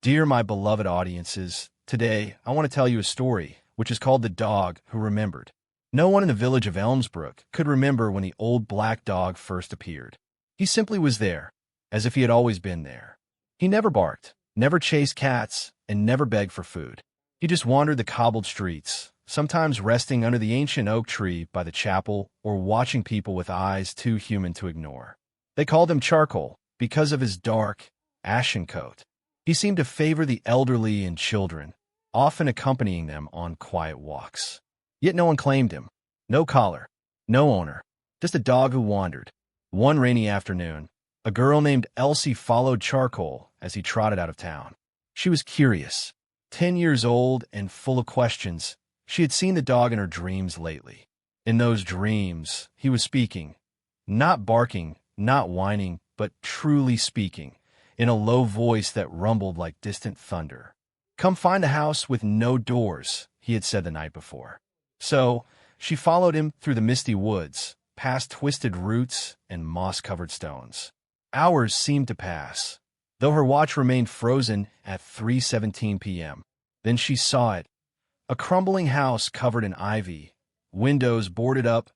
Dear my beloved audiences, today I want to tell you a story which is called The Dog Who Remembered. No one in the village of Elmsbrook could remember when the old black dog first appeared. He simply was there, as if he had always been there. He never barked, never chased cats, and never begged for food. He just wandered the cobbled streets, sometimes resting under the ancient oak tree by the chapel or watching people with eyes too human to ignore. They called him Charcoal because of his dark, ashen coat. He seemed to favor the elderly and children, often accompanying them on quiet walks. Yet no one claimed him. No collar, no owner, just a dog who wandered. One rainy afternoon, a girl named Elsie followed Charcoal as he trotted out of town. She was curious, 10 years old and full of questions. She had seen the dog in her dreams lately. In those dreams, he was speaking, not barking, not whining, but truly speaking, in a low voice that rumbled like distant thunder. "Come find a house with no doors," he had said the night before. So she followed him through the misty woods, past twisted roots and moss-covered stones. Hours seemed to pass, though her watch remained frozen at 3:17 p.m. Then she saw it, a crumbling house covered in ivy, windows boarded up,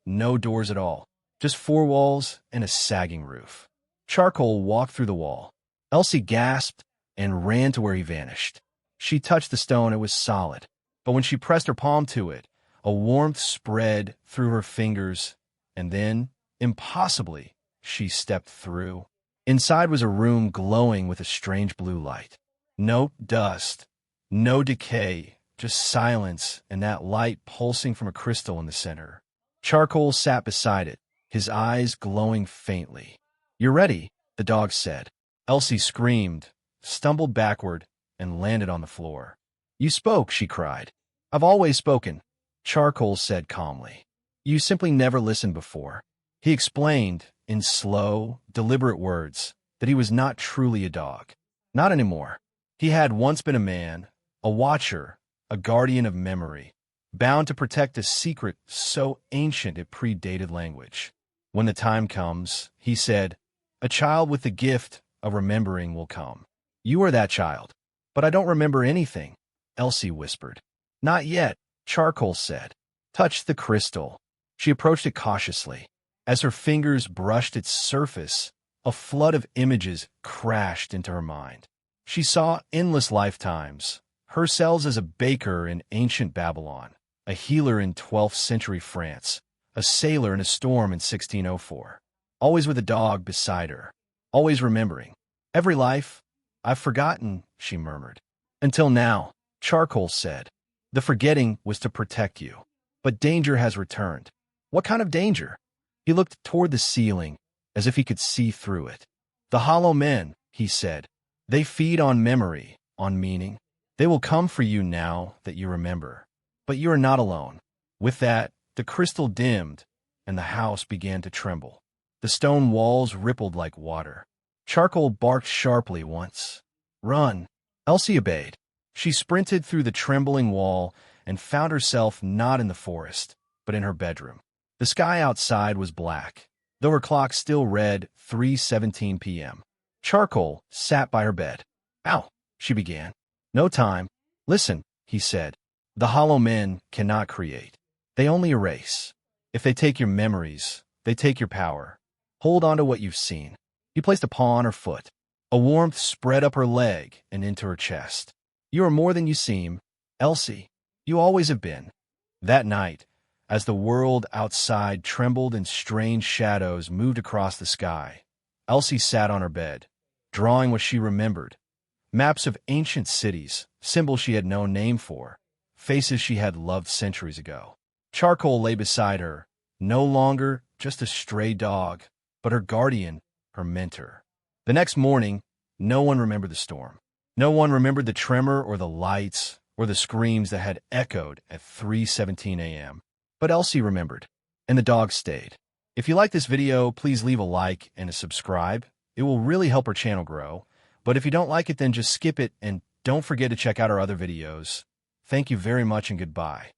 no doors at all, just 4 walls and a sagging roof. Charcoal walked through the wall. Elsie gasped and ran to where he vanished. She touched the stone. It was solid, but when she pressed her palm to it, a warmth spread through her fingers, and then, impossibly, she stepped through. Inside was a room glowing with a strange blue light. No dust, no decay, just silence and that light pulsing from a crystal in the center. Charcoal sat beside it, his eyes glowing faintly. "You're ready," the dog said. Elsie screamed, stumbled backward, and landed on the floor. "You spoke," she cried. "I've always spoken," Charcoal said calmly. "You simply never listened before." He explained, in slow, deliberate words, that he was not truly a dog. Not anymore. He had once been a man, a watcher, a guardian of memory, bound to protect a secret so ancient it predated language. "When the time comes," he said, "a child with the gift of remembering will come. You are that child." "But I don't remember anything," Elsie whispered. "Not yet," Charcoal said. "Touch the crystal." She approached it cautiously. As her fingers brushed its surface, A flood of images crashed into her mind. She saw endless lifetimes, herself as a baker in ancient Babylon, a healer in 12th century France, a sailor in a storm in 1604, always with a dog beside her, always remembering. Every life, I've forgotten, she murmured. Until now, Charcoal said. The forgetting was to protect you. But danger has returned. What kind of danger? He looked toward the ceiling, as if he could see through it. The hollow men, he said. They feed on memory, on meaning. They will come for you now that you remember. But you are not alone. With that, the crystal dimmed, and the house began to tremble. The stone walls rippled like water. Charcoal barked sharply once. Run! Elsie obeyed. She sprinted through the trembling wall and found herself not in the forest, but in her bedroom. The sky outside was black, though her clock still read 3:17 p.m. Charcoal sat by her bed. Ow, she began. No time. Listen, he said. The hollow men cannot create. They only erase. If they take your memories, they take your power. Hold on to what you've seen. He placed a paw on her foot. A warmth spread up her leg and into her chest. You are more than you seem, Elsie. You always have been. That night, as the world outside trembled and strange shadows moved across the sky, Elsie sat on her bed, drawing what she remembered. Maps of ancient cities, symbols she had no name for, faces she had loved centuries ago. Charcoal lay beside her, no longer just a stray dog, but her guardian, her mentor. The next morning, no one remembered the storm. No one remembered the tremor or the lights or the screams that had echoed at 3:17 a.m. But Elsie remembered, and the dog stayed. If you like this video, please leave a like and a subscribe. It will really help our channel grow. But if you don't like it, then just skip it and don't forget to check out our other videos. Thank you very much and goodbye.